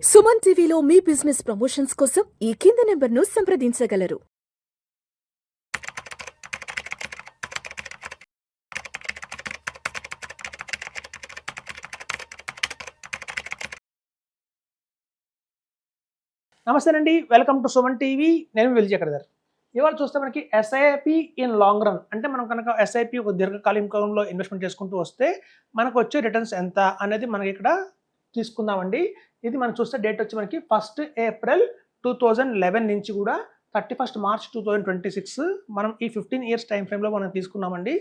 సుమన్ టీవీలో మీ business promotions కోసం ఈ కింది నెంబర్ను సంప్రదించగలరు. నమస్తే అండి, వెల్కమ్ టు సుమన్ టీవీ. నేను విజయకర్దర్. ఇవాళ చూస్తే మనకి ఎస్ఐపి ఇన్ లాంగ్ రన్ అంటే మనం కనుక ఎస్ఐపి ఒక దీర్ఘకాలికంలో ఇన్వెస్ట్మెంట్ చేసుకుంటూ వస్తే మనకు వచ్చే రిటర్న్స్ ఎంత అనేది మనకి ఇక్కడ తీసుకుందామండి. ఇది మనం చూస్తే డేట్ వచ్చి మనకి 1 ఏప్రిల్ 2011 నుంచి కూడా 31 మార్చ్ 2026 మనం ఈ 15 ఇయర్స్ టైం ఫ్రేమ్లో మనం తీసుకున్నామండి.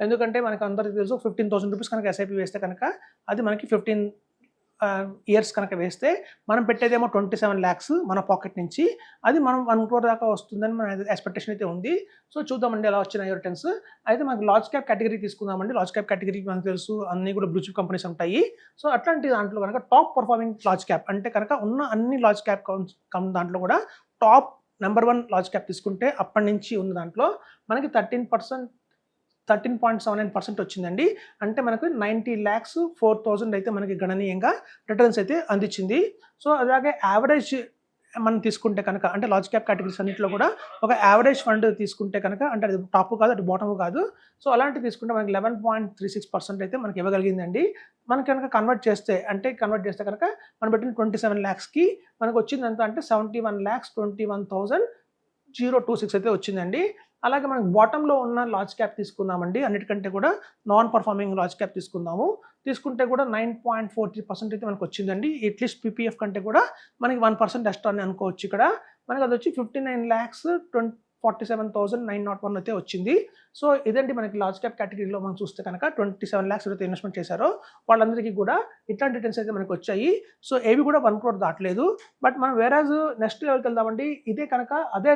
ఎందుకంటే మనకు అందరికీ తెలుసు 15,000 రూపీస్ కనుక ఎస్ఐపి వేస్తే కనుక అది మనకి 15 ఇయర్స్ కనుక వేస్తే మనం పెట్టేదేమో 27 lakhs మన పాకెట్ నుంచి, అది మనం 1 crore దాకా వస్తుందని మన ఎక్స్పెక్టేషన్ అయితే ఉంది. సో చూద్దామండి ఎలా వచ్చినాయి రిటర్న్స్. అయితే మనకి లార్జ్ క్యాప్ కేటగిరీ తీసుకుందామండి. లార్జ్ క్యాప్ కేటగిరీ మనకు తెలుసు అన్ని కూడా బ్లూ చిప్ కంపెనీస్ ఉంటాయి. సో అట్లాంటి దాంట్లో కనుక టాప్ పర్ఫార్మింగ్ లార్జ్ క్యాప్ అంటే కనుక ఉన్న అన్ని లార్జ్ క్యాప్ దాంట్లో కూడా టాప్ నెంబర్ 1 లార్జ్ క్యాప్ తీసుకుంటే అప్పటి నుంచి ఉన్న దాంట్లో మనకి 13.79% వచ్చిందండి. అంటే మనకు 90,04,000 అయితే మనకి గణనీయంగా రిటర్న్స్ అయితే అందించింది. సో అలాగే యావరేజ్ మనం తీసుకుంటే కనుక అంటే లార్జ్ క్యాప్ కేటగిరీస్ అన్నింటిలో కూడా ఒక యావరేజ్ ఫండ్ తీసుకుంటే కనుక అంటే అది టాప్ కాదు, అది బాటమ్ కాదు. సో అలాంటివి తీసుకుంటే మనకి 11.36% అయితే మనకి ఇవ్వగలిగిందండి. మనకి కనుక కన్వర్ట్ చేస్తే కనుక మనం పెట్టిన 27 lakhsకి మనకు వచ్చింది ఎంత అంటే 71,21,026 అయితే వచ్చింది. అలాగే మనకి బాటంలో ఉన్న లార్జ్ క్యాప్ తీసుకుందామండి. అన్నిటికంటే కూడా నాన్ పర్ఫార్మింగ్ లార్జ్ క్యాప్ తీసుకుంటే కూడా 9.43% అయితే మనకు వచ్చిందండి. అట్లీస్ట్ పీపీఎఫ్ కంటే కూడా మనకి 1% ఎక్స్ట్రా అని అనుకోవచ్చు. ఇక్కడ మనకి అది వచ్చి 59,47,901 అయితే వచ్చింది. సో ఇదండి మనకి లార్జ్ క్యాప్ కేటగిరీలో మనం చూస్తే కనుక 27 lakhs అయితే ఇన్వెస్ట్మెంట్ చేశారో వాళ్ళందరికీ కూడా ఇట్లాంటి రిటర్న్స్ అయితే మనకి వచ్చాయి. సో ఏవి కూడా 1 crore దాటలేదు. బట్ మనం వేరేజ్ నెక్స్ట్ లెవెల్కి వెళ్దామండి. ఇదే కనుక అదే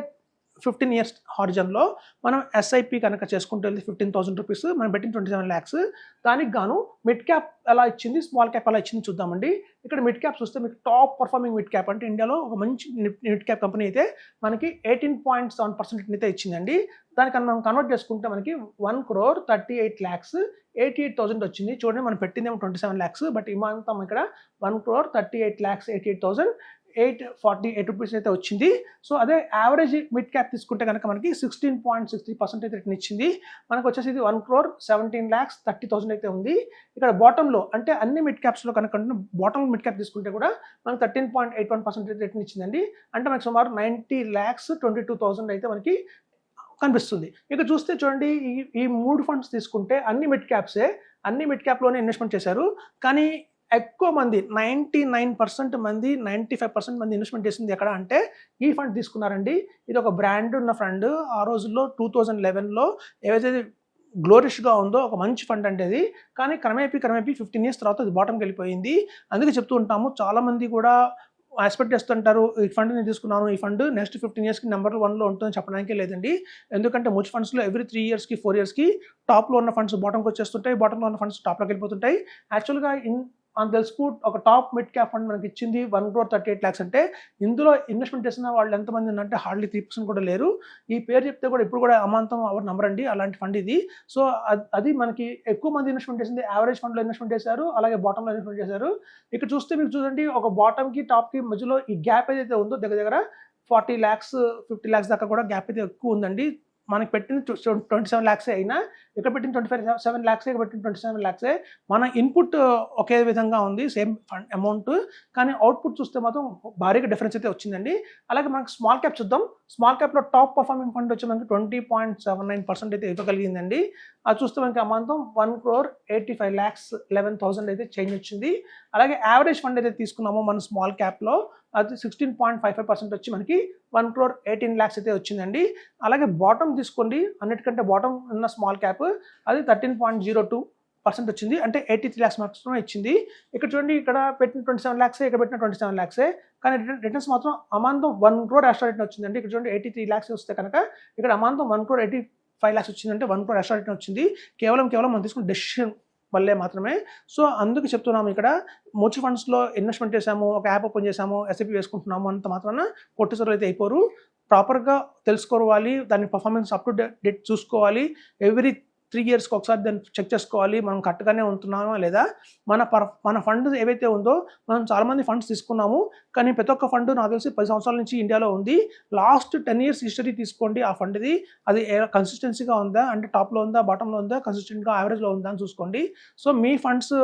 15 ఇయర్స్ హారిజన్లో మనం ఎస్ఐపి కనుక చేసుకుంటూ వెళ్తే 15,000 రూపీస్ మనం పెట్టిన 27 lakhs, దానికి గాను మిడ్ క్యాప్ ఎలా ఇచ్చింది, స్మాల్ క్యాప్ ఎలా ఇచ్చింది చూద్దామండి. ఇక్కడ మిడ్ క్యాప్ చూస్తే మీకు టాప్ పర్ఫార్మింగ్ మిడ్ క్యాప్ అంటే ఇండియాలో ఒక మంచి మిడ్ క్యాప్ కంపెనీ అయితే మనకి 18.7% అయితే ఇచ్చిందండి. దానికన్నా మనం కన్వర్ట్ చేసుకుంటే మనకి 1,38,88,000 వచ్చింది. చూడండి మనం పెట్టిందేమో 27 lakhs, బట్ ఇమాంతం ఇక్కడ 1,38,88,848 రూపీస్ అయితే వచ్చింది. సో అదే యావరేజ్ మిడ్ క్యాప్ తీసుకుంటే కనుక మనకి 16.63% అయితే రిటర్న్ ఇచ్చింది. మనకు వచ్చేసి ఇది 1,17,30,000 అయితే ఉంది. ఇక్కడ బాటంలో అంటే అన్ని మిడ్ క్యాప్స్లో కనుక బాటమ్ మిడ్ క్యాప్ తీసుకుంటే కూడా మనకి 13.81% అయితే రిటర్న్ ఇచ్చిందండి. అంటే మనకి సుమారు 90,22,000 అయితే మనకి కనిపిస్తుంది. ఇక చూస్తే చూడండి ఈ 3 ఫండ్స్ తీసుకుంటే అన్ని మిడ్ క్యాప్లోనే ఇన్వెస్ట్మెంట్ చేశారు. కానీ ఎక్కువ మంది 99% మంది 95% మంది ఇన్వెస్ట్మెంట్ చేసింది ఎక్కడ అంటే ఈ ఫండ్ తీసుకున్నారండి. ఇది ఒక బ్రాండ్ ఉన్న ఫండ్. ఆ రోజుల్లో 2011లో ఏవైతే గ్లోరిష్గా ఉందో ఒక మంచి ఫండ్ అంటే అది. కానీ క్రమేపీ 15 ఇయర్స్ తర్వాత అది బాటంకి వెళ్ళిపోయింది. అందుకే చెప్తూ ఉంటాము, చాలామంది కూడా ఎక్స్పెక్ట్ చేస్తుంటారు ఈ ఫండ్ నేను తీసుకున్నాను, ఈ ఫండ్ నెక్స్ట్ 15 ఇయర్స్కి నెంబర్ 1లో ఉంటుందని చెప్పడానికే లేదండి. ఎందుకంటే మ్యూచువల్ ఫండ్స్లో ఎవ్రీ 3 ఇయర్స్కి 4 ఇయర్స్కి టాప్లో ఉన్న ఫండ్స్ బాటంకి వచ్చేస్తుంటాయి, బాటంలో ఉన్న ఫండ్స్ టాప్లోకి వెళ్ళిపోతుంటాయి. యాక్చువల్గా అని తెలుసుకు ఒక టాప్ మిడ్ క్యాప్ ఫండ్ మనకి ఇచ్చింది 1,38 lakhs అంటే ఇందులో ఇన్వెస్ట్మెంట్ చేసిన వాళ్ళు ఎంతమంది అంటే హార్డ్లీ 3% కూడా లేరు. ఈ పేరు చెప్తే కూడా ఇప్పుడు కూడా అమాంతం ఎవరు నమ్మరండి, అలాంటి ఫండ్ ఇది. సో అది మనకి ఎక్కువ మంది ఇన్వెస్ట్మెంట్ చేసింది యావరేజ్ ఫండ్లో ఇన్వెస్ట్మెంట్ చేశారు, అలాగే బాటంలో ఇన్వెస్ట్మెంట్ చేశారు. ఇక్కడ చూస్తే మీకు చూడండి ఒక బాటంకి టాప్కి మధ్యలో ఈ గ్యాప్ ఏదైతే ఉందో దగ్గర 40 lakhs 50 lakhs దాకా కూడా గ్యాప్ అయితే ఎక్కువ ఉందండి. మనకి పెట్టిన 27 lakhs అయినా ఇక్కడ పెట్టిన 27 lakhs, ఇక్కడ పెట్టిన 27 lakhs. మన ఇన్పుట్ ఒకే విధంగా ఉంది, సేమ్ ఫండ్ అమౌంట్, కానీ అవుట్పుట్ చూస్తే మాత్రం భారీగా డిఫరెన్స్ అయితే వచ్చిందండి. అలాగే మనకి స్మాల్ క్యాప్ చూద్దాం. స్మాల్ క్యాప్లో టాప్ పర్ఫార్మింగ్ ఫండ్ వచ్చి మనకి 20.79% అయితే ఇవ్వగలిగిందండి. అది చూస్తే మనకి అమాంతం 1,85,11,000 అయితే చేంజ్ వచ్చింది. అలాగే యావరేజ్ ఫండ్ అయితే తీసుకున్నామో మన స్మాల్ క్యాప్లో అది 16.55% వచ్చి మనకి 1,18 lakhs అయితే వచ్చిందండి. అలాగే బాటమ్ తీసుకోండి, అన్నిటికంటే బాటమ్ ఉన్న స్మాల్ క్యాప్ అది 13.02% వచ్చింది. అంటే 83 lakhs మాత్రమే ఇచ్చింది. ఇక్కడ చూడండి ఇక్కడ పెట్టిన 27 lakhs, ఇక్కడ పెట్టిన 27 lakhs, కానీ రిటర్న్స్ మాత్రం అమాంతం 1 crore ఎక్స్ట్రా రిటర్న్ వచ్చిందండి. ఇక్కడ చూడండి 83 lakhs వస్తే కనుక ఇక్కడ అమాంతం 1,85 lakhs వచ్చిందంటే 1 crore ఎక్స్ట్రా రిటర్న్ వచ్చింది. కేవలం మనం తీసుకున్న డెసిషన్ వల్లే మాత్రమే. సో అందుకు చెప్తున్నాము, ఇక్కడ మ్యూచువల్ ఫండ్స్లో ఇన్వెస్ట్మెంట్ చేసాము, ఒక యాప్ ఓపెన్ చేసాము, ఎస్ఐపి వేసుకుంటున్నాము అంత మాత్రాన కొట్టేసారు అయితే అయిపోరు. ప్రాపర్గా తెలుసుకోవాలి, దాని పర్ఫార్మెన్స్ అప్ టు డేట్ చూసుకోవాలి. ఎవ్రీ 3 ఇయర్స్కి ఒకసారి దాన్ని చెక్ చేసుకోవాలి, మనం కరెక్ట్గానే ఉంటున్నామా లేదా. మన ఫండ్ ఏవైతే ఉందో మనం చాలామంది ఫండ్స్ తీసుకున్నాము, కానీ ప్రతి ఒక్క ఫండ్ నాకు తెలిసి 10 సంవత్సరాల నుంచి ఇండియాలో ఉంది. లాస్ట్ 10 ఇయర్స్ హిస్టరీ తీసుకోండి ఆ ఫండ్ది, అది కన్సిస్టెన్సీగా ఉందా, అంటే టాప్లో ఉందా బాటంలో ఉందా, కన్సిస్టెంట్గా యావరేజ్లో ఉందా అని చూసుకోండి. సో మీ ఫండ్స్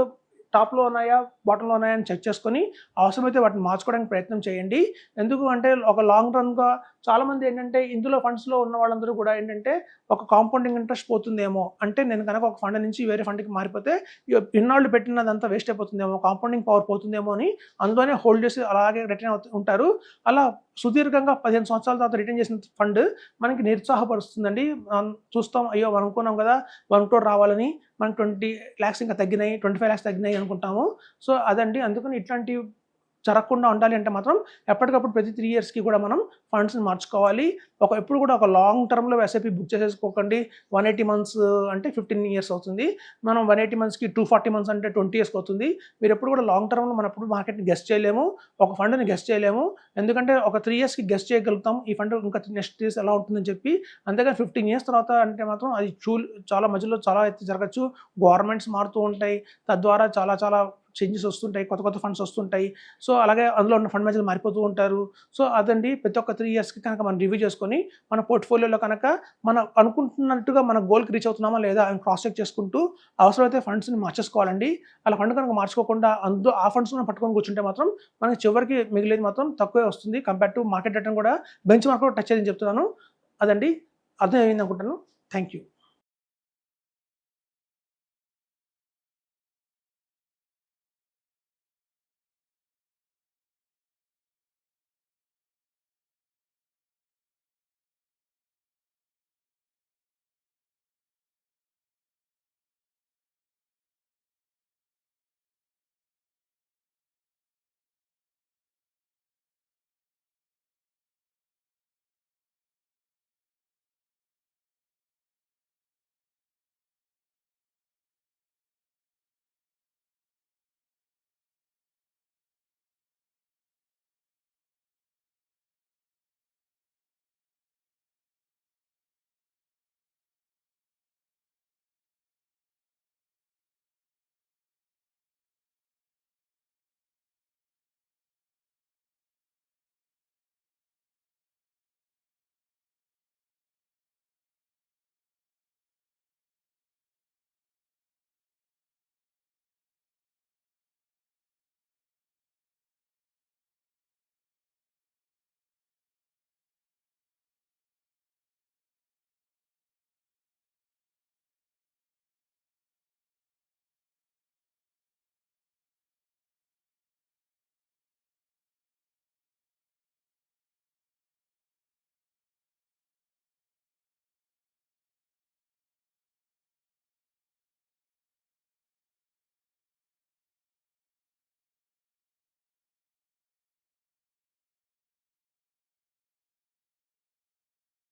టాప్లో ఉన్నాయా బాటంలో ఉన్నాయా అని చెక్ చేసుకొని అవసరమైతే వాటిని మార్చుకోవడానికి ప్రయత్నం చేయండి. ఎందుకు అంటే ఒక లాంగ్ రన్గా చాలామంది ఏంటంటే ఇందులో ఫండ్స్లో ఉన్న వాళ్ళందరూ కూడా ఏంటంటే ఒక కాంపౌండింగ్ ఇంట్రెస్ట్ పోతుందేమో, అంటే నేను కనుక ఒక ఫండ్ నుంచి వేరే ఫండ్కి మారిపోతే ఇన్నాళ్ళు పెట్టినదంతా వేస్ట్ అయిపోతుందేమో, కాంపౌండింగ్ పవర్ పోతుందేమో అని అందులోనే హోల్డ్ చేసి అలాగే రిటర్న్ ఉంటారు. అలా సుదీర్ఘంగా 15 సంవత్సరాల తర్వాత రిటర్న్ చేసిన ఫండ్ మనకి నిరుత్సాహపరుస్తుందండి. చూస్తాం, అయ్యో అనుకున్నాం కదా 1 crore రావాలని, మనకు 20 lakhs ఇంకా తగ్గినాయి, 25 lakhs తగ్గినాయి అనుకుంటాము. సో అదండి, అందుకని ఇట్లాంటి జరగకుండా ఉండాలి అంటే మాత్రం ఎప్పటికప్పుడు ప్రతి 3 ఇయర్స్కి కూడా మనం ఫండ్స్ని మార్చుకోవాలి. ఎప్పుడు కూడా ఒక లాంగ్ టర్మ్లో ఎస్ఐపి బుక్ చేసేసుకోకండి. 180 months అంటే 15 years అవుతుంది. మనం 180 monthsకి 240 months అంటే 20 years అవుతుంది. మీరు ఎప్పుడు కూడా లాంగ్ టర్మ్లో మనం ఎప్పుడు మార్కెట్ని గెస్ట్ చేయలేము, ఒక ఫండ్ని గెస్ట్ చేయలేము. ఎందుకంటే ఒక 3 yearsకి గెస్ట్ చేయగలుగుతాం ఈ ఫండ్ ఇంకా నెక్స్ట్ ఇయర్స్ ఎలా ఉంటుందని చెప్పి. అంతేగాని 15 years తర్వాత అంటే మాత్రం అది చాలా మధ్యలో చాలా ఎత్తి జరగచ్చు. గవర్నమెంట్స్ మారుతూ ఉంటాయి, తద్వారా చాలా చేంజెస్ వస్తుంటాయి, కొత్త ఫండ్స్ వస్తుంటాయి. సో అలాగే అందులో ఉన్న ఫండ్ మేనేజర్లు మారిపోతూ ఉంటారు. సో అదండి, ప్రతి ఒక్క 3 ఇయర్స్కి కనుక మనం రివ్యూ చేసుకొని మన పోర్ట్ఫోలియోలో కనుక మనం అనుకుంటున్నట్టుగా మన గోల్కి రీచ్ అవుతున్నామా లేదా అని క్రాస్ చెక్ చేసుకుంటూ అవసరమైతే ఫండ్స్ని మార్చేసుకోవాలండి. అలా ఫండ్ కనుక మార్చుకోకుండా ఆ ఫండ్స్ మనం పట్టుకొని కూర్చుంటే మాత్రం మనకి చివరికి మిగిలేది మాత్రం తక్కువే వస్తుంది కంపేర్ టు మార్కెట్ రిటర్న్ కూడా బెంచ్ మార్క్ కూడా టచ్ అయ్యిందని చెప్తున్నాను. అదండి, అర్థం అయింది అనుకుంటాను. Thank you.